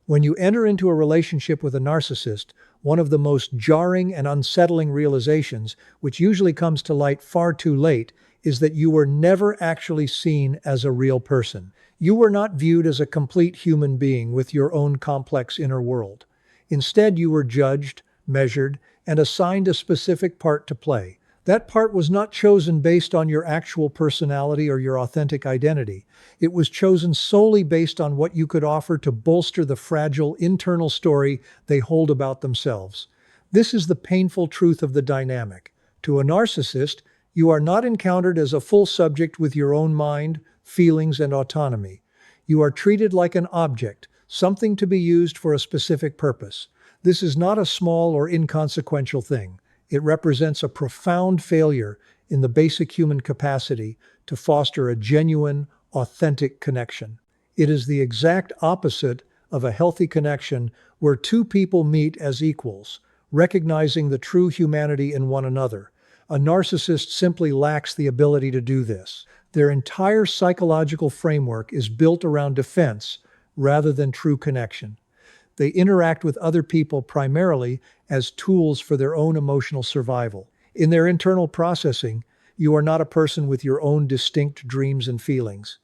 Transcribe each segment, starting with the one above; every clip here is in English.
When you enter into a relationship with a narcissist, one of the most jarring and unsettling realizations, which usually comes to light far too late, is that you were never actually seen as a real person. You were not viewed as a complete human being with your own complex inner world. Instead, you were judged, measured, and assigned a specific part to play. That part was not chosen based on your actual personality or your authentic identity. It was chosen solely based on what you could offer to bolster the fragile internal story they hold about themselves. This is the painful truth of the dynamic. To a narcissist, you are not encountered as a full subject with your own mind, feelings, and autonomy. You are treated like an object, something to be used for a specific purpose. This is not a small or inconsequential thing. It represents a profound failure in the basic human capacity to foster a genuine, authentic connection. It is the exact opposite of a healthy connection where two people meet as equals, recognizing the true humanity in one another. A narcissist simply lacks the ability to do this. Their entire psychological framework is built around defense rather than true connection. They interact with other people primarily as tools for their own emotional survival. In their internal processing, you are not a person with your own distinct dreams and feelings.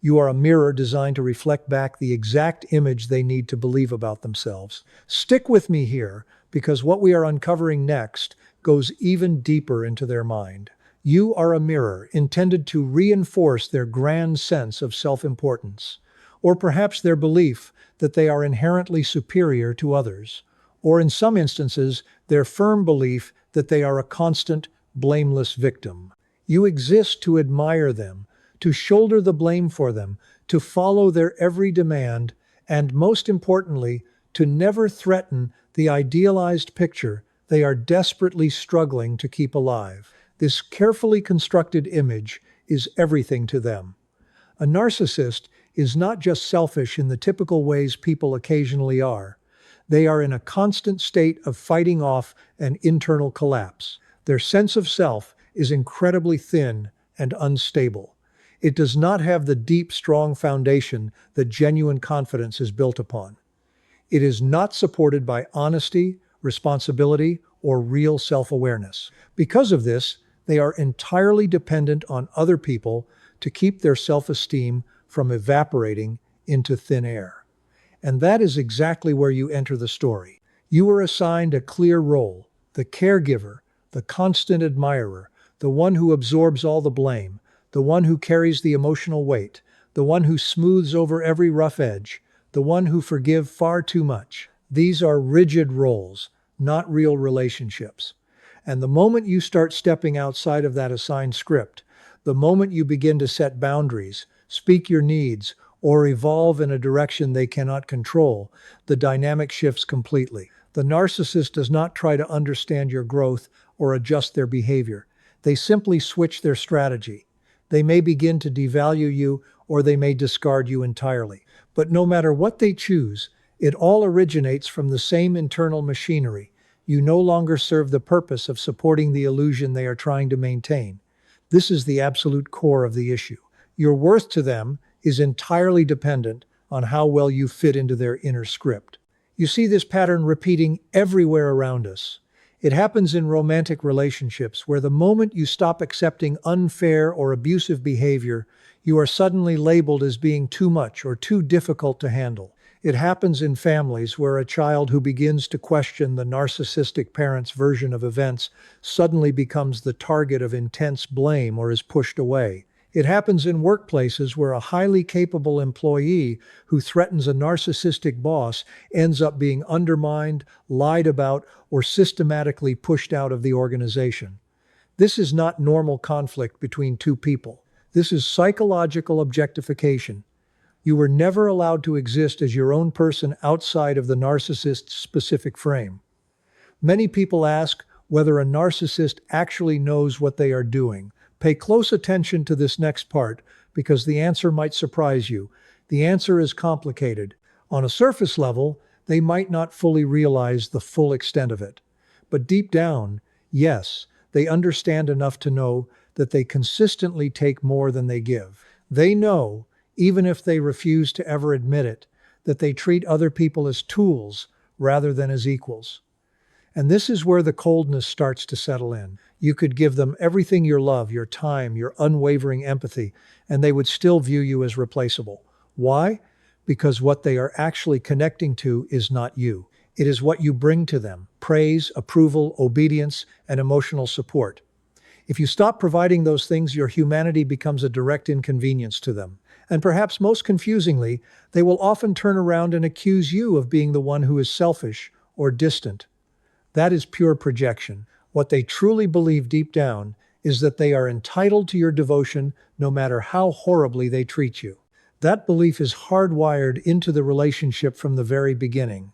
You are a mirror designed to reflect back the exact image they need to believe about themselves. Stick with me here, because what we are uncovering next goes even deeper into their mind. You are a mirror intended to reinforce their grand sense of self-importance, or perhaps their belief that they are inherently superior to others, or in some instances, their firm belief that they are a constant, blameless victim. You exist to admire them, to shoulder the blame for them, to follow their every demand, and most importantly, to never threaten the idealized picture they are desperately struggling to keep alive. This carefully constructed image is everything to them. A narcissist is not just selfish in the typical ways people occasionally are. They are in a constant state of fighting off an internal collapse. Their sense of self is incredibly thin and unstable. It does not have the deep, strong foundation that genuine confidence is built upon. It is not supported by honesty, responsibility, or real self-awareness. Because of this, they are entirely dependent on other people to keep their self-esteem from evaporating into thin air. And that is exactly where you enter the story. You are assigned a clear role, the caregiver, the constant admirer, the one who absorbs all the blame, the one who carries the emotional weight, the one who smooths over every rough edge, the one who forgives far too much. These are rigid roles, not real relationships. And the moment you start stepping outside of that assigned script, the moment you begin to set boundaries, speak your needs, or evolve in a direction they cannot control, the dynamic shifts completely. The narcissist does not try to understand your growth or adjust their behavior. They simply switch their strategy. They may begin to devalue you, or they may discard you entirely. But no matter what they choose, it all originates from the same internal machinery. You no longer serve the purpose of supporting the illusion they are trying to maintain. This is the absolute core of the issue. Your worth to them is entirely dependent on how well you fit into their inner script. You see this pattern repeating everywhere around us. It happens in romantic relationships where the moment you stop accepting unfair or abusive behavior, you are suddenly labeled as being too much or too difficult to handle. It happens in families where a child who begins to question the narcissistic parent's version of events suddenly becomes the target of intense blame or is pushed away. It happens in workplaces where a highly capable employee who threatens a narcissistic boss ends up being undermined, lied about, or systematically pushed out of the organization. This is not normal conflict between two people. This is psychological objectification. You were never allowed to exist as your own person outside of the narcissist's specific frame. Many people ask whether a narcissist actually knows what they are doing. Pay close attention to this next part, because the answer might surprise you. The answer is complicated. On a surface level, they might not fully realize the full extent of it. But deep down, yes, they understand enough to know that they consistently take more than they give. They know, even if they refuse to ever admit it, that they treat other people as tools rather than as equals. And this is where the coldness starts to settle in. You could give them everything, your love, your time, your unwavering empathy, and they would still view you as replaceable. Why? Because what they are actually connecting to is not you. It is what you bring to them: praise, approval, obedience, and emotional support. If you stop providing those things, your humanity becomes a direct inconvenience to them. And perhaps most confusingly, they will often turn around and accuse you of being the one who is selfish or distant. That is pure projection. What they truly believe deep down is that they are entitled to your devotion no matter how horribly they treat you. That belief is hardwired into the relationship from the very beginning.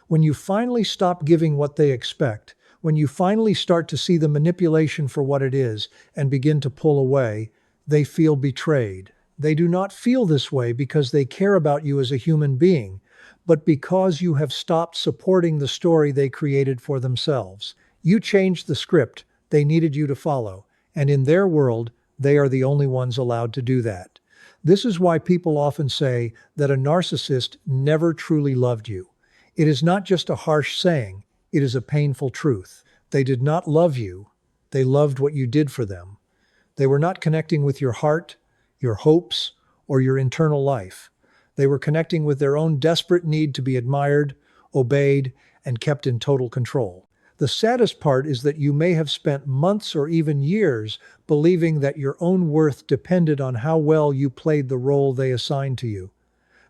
When you finally stop giving what they expect, when you finally start to see the manipulation for what it is and begin to pull away, they feel betrayed. They do not feel this way because they care about you as a human being, but because you have stopped supporting the story they created for themselves. You changed the script they needed you to follow, and in their world, they are the only ones allowed to do that. This is why people often say that a narcissist never truly loved you. It is not just a harsh saying, it is a painful truth. They did not love you, they loved what you did for them. They were not connecting with your heart, your hopes, or your internal life. They were connecting with their own desperate need to be admired, obeyed, and kept in total control. The saddest part is that you may have spent months or even years believing that your own worth depended on how well you played the role they assigned to you.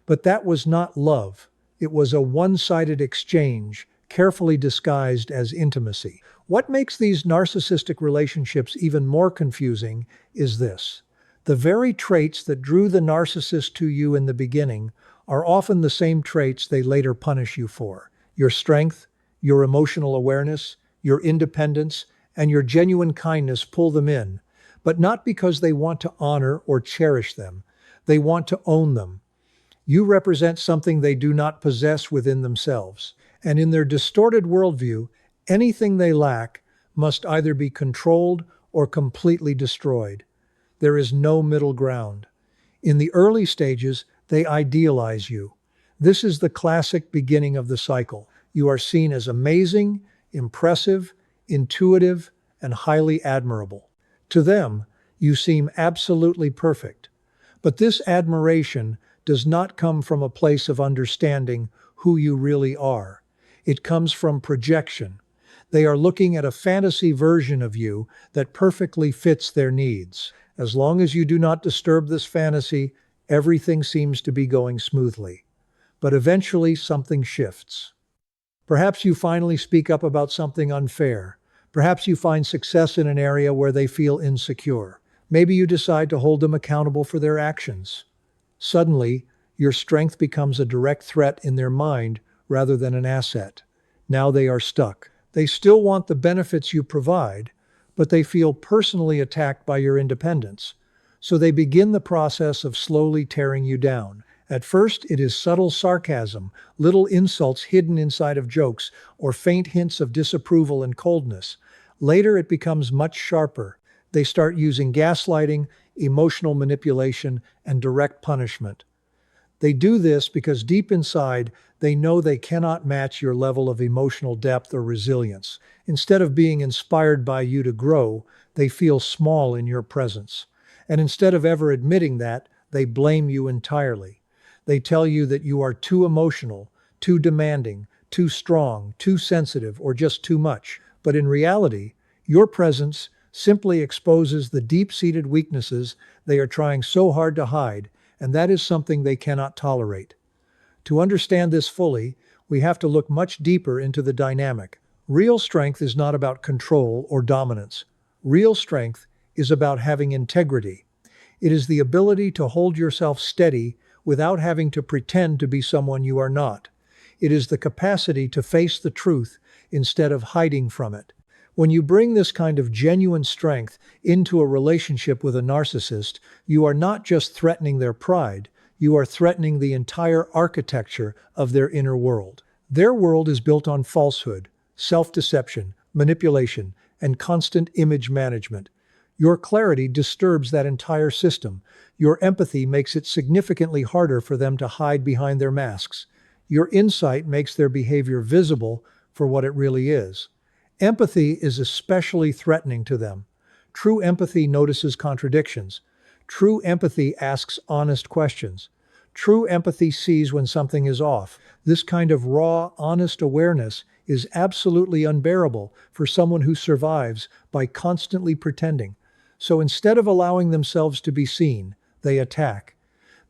But that was not love. It was a one-sided exchange, carefully disguised as intimacy. What makes these narcissistic relationships even more confusing is this: the very traits that drew the narcissist to you in the beginning are often the same traits they later punish you for. Your strength, your emotional awareness, your independence, and your genuine kindness pull them in, but not because they want to honor or cherish them. They want to own them. You represent something they do not possess within themselves, and in their distorted worldview, anything they lack must either be controlled or completely destroyed. There is no middle ground. In the early stages, they idealize you. This is the classic beginning of the cycle. You are seen as amazing, impressive, intuitive, and highly admirable. To them, you seem absolutely perfect. But this admiration does not come from a place of understanding who you really are. It comes from projection. They are looking at a fantasy version of you that perfectly fits their needs. As long as you do not disturb this fantasy, everything seems to be going smoothly. But eventually something shifts. Perhaps you finally speak up about something unfair. Perhaps you find success in an area where they feel insecure. Maybe you decide to hold them accountable for their actions. Suddenly, your strength becomes a direct threat in their mind rather than an asset. Now they are stuck. They still want the benefits you provide, but they feel personally attacked by your independence. So they begin the process of slowly tearing you down. At first, it is subtle sarcasm, little insults hidden inside of jokes, or faint hints of disapproval and coldness. Later, it becomes much sharper. They start using gaslighting, emotional manipulation, and direct punishment. They do this because deep inside, they know they cannot match your level of emotional depth or resilience. Instead of being inspired by you to grow, they feel small in your presence. And instead of ever admitting that, they blame you entirely. They tell you that you are too emotional, too demanding, too strong, too sensitive, or just too much. But in reality, your presence simply exposes the deep-seated weaknesses they are trying so hard to hide, and that is something they cannot tolerate. To understand this fully, we have to look much deeper into the dynamic. Real strength is not about control or dominance. Real strength is about having integrity. It is the ability to hold yourself steady without having to pretend to be someone you are not. It is the capacity to face the truth instead of hiding from it. When you bring this kind of genuine strength into a relationship with a narcissist, you are not just threatening their pride, you are threatening the entire architecture of their inner world. Their world is built on falsehood, self-deception, manipulation, and constant image management. Your clarity disturbs that entire system. Your empathy makes it significantly harder for them to hide behind their masks. Your insight makes their behavior visible for what it really is. Empathy is especially threatening to them. True empathy notices contradictions. True empathy asks honest questions. True empathy sees when something is off. This kind of raw, honest awareness is absolutely unbearable for someone who survives by constantly pretending. So instead of allowing themselves to be seen, they attack.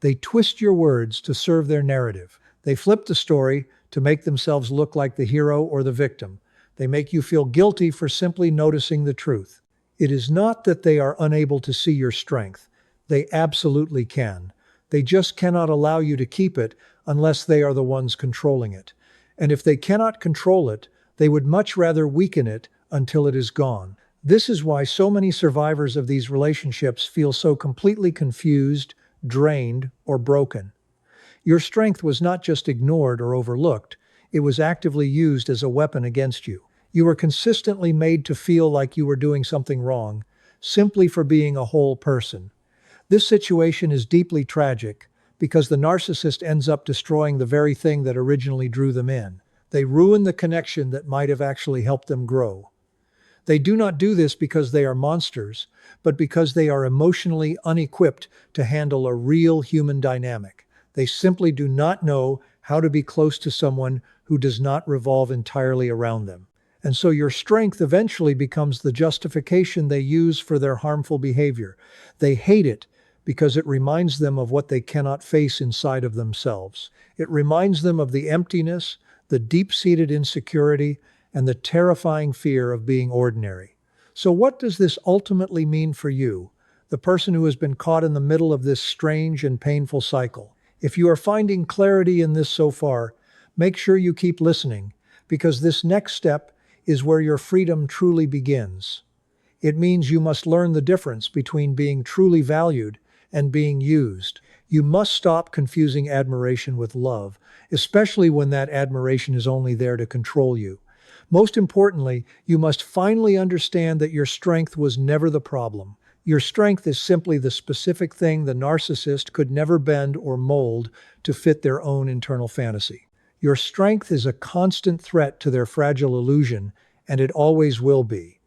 They twist your words to serve their narrative. They flip the story to make themselves look like the hero or the victim. They make you feel guilty for simply noticing the truth. It is not that they are unable to see your strength. They absolutely can. They just cannot allow you to keep it unless they are the ones controlling it. And if they cannot control it, they would much rather weaken it until it is gone. This is why so many survivors of these relationships feel so completely confused, drained, or broken. Your strength was not just ignored or overlooked, it was actively used as a weapon against you. You were consistently made to feel like you were doing something wrong, simply for being a whole person. This situation is deeply tragic because the narcissist ends up destroying the very thing that originally drew them in. They ruin the connection that might have actually helped them grow. They do not do this because they are monsters, but because they are emotionally unequipped to handle a real human dynamic. They simply do not know how to be close to someone who does not revolve entirely around them. And so your strength eventually becomes the justification they use for their harmful behavior. They hate it because it reminds them of what they cannot face inside of themselves. It reminds them of the emptiness, the deep-seated insecurity, and the terrifying fear of being ordinary. So what does this ultimately mean for you, the person who has been caught in the middle of this strange and painful cycle? If you are finding clarity in this so far, make sure you keep listening, because this next step is where your freedom truly begins. It means you must learn the difference between being truly valued and being used. You must stop confusing admiration with love, especially when that admiration is only there to control you. Most importantly, you must finally understand that your strength was never the problem. Your strength is simply the specific thing the narcissist could never bend or mold to fit their own internal fantasy. Your strength is a constant threat to their fragile illusion, and it always will be.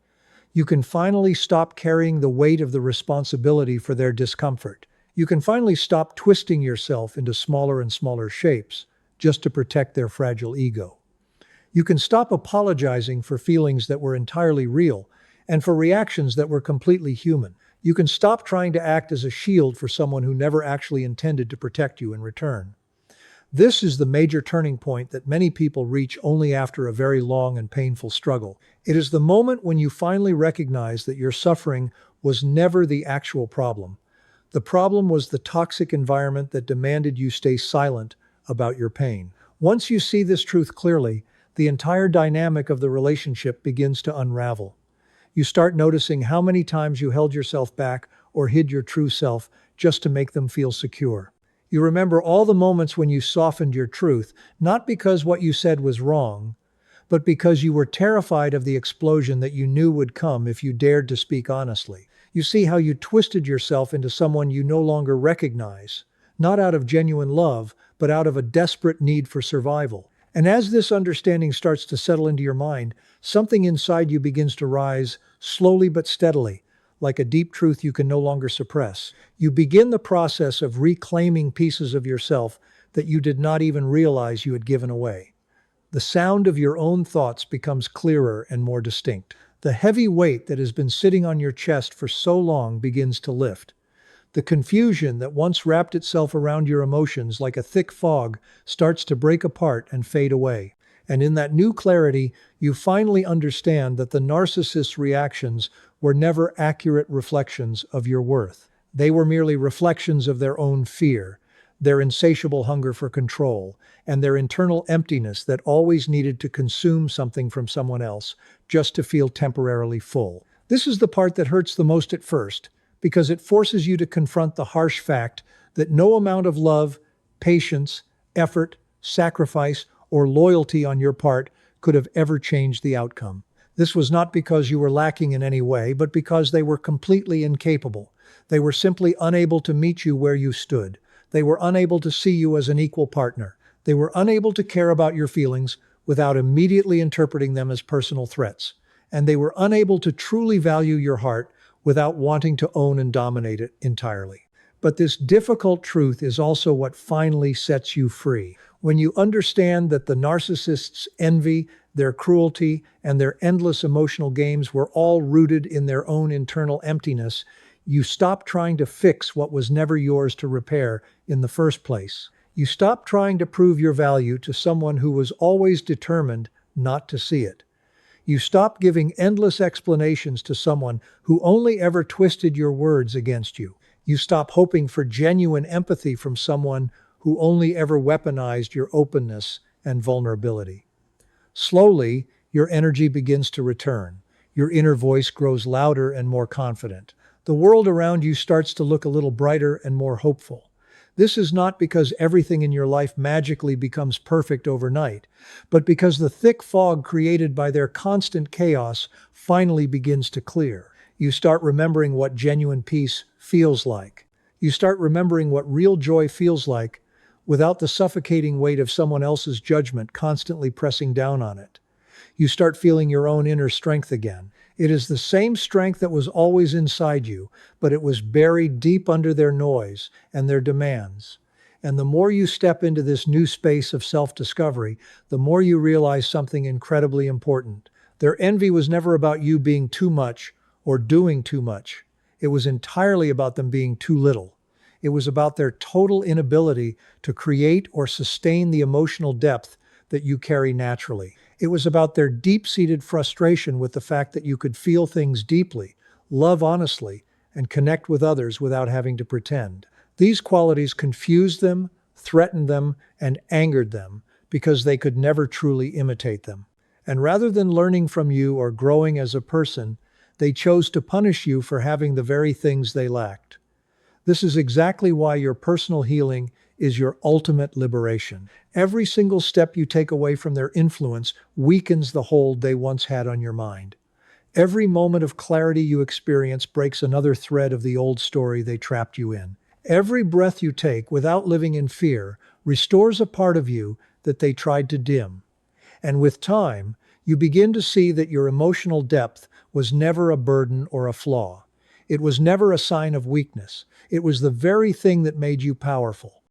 You can finally stop carrying the weight of the responsibility for their discomfort. You can finally stop twisting yourself into smaller and smaller shapes just to protect their fragile ego. You can stop apologizing for feelings that were entirely real and for reactions that were completely human. You can stop trying to act as a shield for someone who never actually intended to protect you in return. This is the major turning point that many people reach only after a very long and painful struggle. It is the moment when you finally recognize that your suffering was never the actual problem. The problem was the toxic environment that demanded you stay silent about your pain. Once you see this truth clearly, the entire dynamic of the relationship begins to unravel. You start noticing how many times you held yourself back or hid your true self just to make them feel secure. You remember all the moments when you softened your truth, not because what you said was wrong, but because you were terrified of the explosion that you knew would come if you dared to speak honestly. You see how you twisted yourself into someone you no longer recognize, not out of genuine love, but out of a desperate need for survival. And as this understanding starts to settle into your mind, something inside you begins to rise, slowly but steadily, like a deep truth you can no longer suppress. You begin the process of reclaiming pieces of yourself that you did not even realize you had given away. The sound of your own thoughts becomes clearer and more distinct. The heavy weight that has been sitting on your chest for so long begins to lift. The confusion that once wrapped itself around your emotions like a thick fog starts to break apart and fade away. And in that new clarity, you finally understand that the narcissist's reactions were never accurate reflections of your worth. They were merely reflections of their own fear, their insatiable hunger for control, and their internal emptiness that always needed to consume something from someone else just to feel temporarily full. This is the part that hurts the most at first, because it forces you to confront the harsh fact that no amount of love, patience, effort, sacrifice, or loyalty on your part could have ever changed the outcome. This was not because you were lacking in any way, but because they were completely incapable. They were simply unable to meet you where you stood. They were unable to see you as an equal partner. They were unable to care about your feelings without immediately interpreting them as personal threats. And they were unable to truly value your heart without wanting to own and dominate it entirely. But this difficult truth is also what finally sets you free. When you understand that the narcissist's envy, their cruelty, and their endless emotional games were all rooted in their own internal emptiness, you stop trying to fix what was never yours to repair in the first place. You stop trying to prove your value to someone who was always determined not to see it. You stop giving endless explanations to someone who only ever twisted your words against you. You stop hoping for genuine empathy from someone who only ever weaponized your openness and vulnerability. Slowly, your energy begins to return. Your inner voice grows louder and more confident. The world around you starts to look a little brighter and more hopeful. This is not because everything in your life magically becomes perfect overnight, but because the thick fog created by their constant chaos finally begins to clear. You start remembering what genuine peace feels like. You start remembering what real joy feels like without the suffocating weight of someone else's judgment constantly pressing down on it. You start feeling your own inner strength again. It is the same strength that was always inside you, but it was buried deep under their noise and their demands. And the more you step into this new space of self-discovery, the more you realize something incredibly important. Their envy was never about you being too much or doing too much. It was entirely about them being too little. It was about their total inability to create or sustain the emotional depth that you carry naturally. It was about their deep-seated frustration with the fact that you could feel things deeply, love honestly, and connect with others without having to pretend. These qualities confused them, threatened them, and angered them because they could never truly imitate them. And rather than learning from you or growing as a person, they chose to punish you for having the very things they lacked. This is exactly why your personal healing is your ultimate liberation. Every single step you take away from their influence weakens the hold they once had on your mind. Every moment of clarity you experience breaks another thread of the old story they trapped you in. Every breath you take without living in fear restores a part of you that they tried to dim. And with time, you begin to see that your emotional depth was never a burden or a flaw. It was never a sign of weakness. It was the very thing that made you powerful.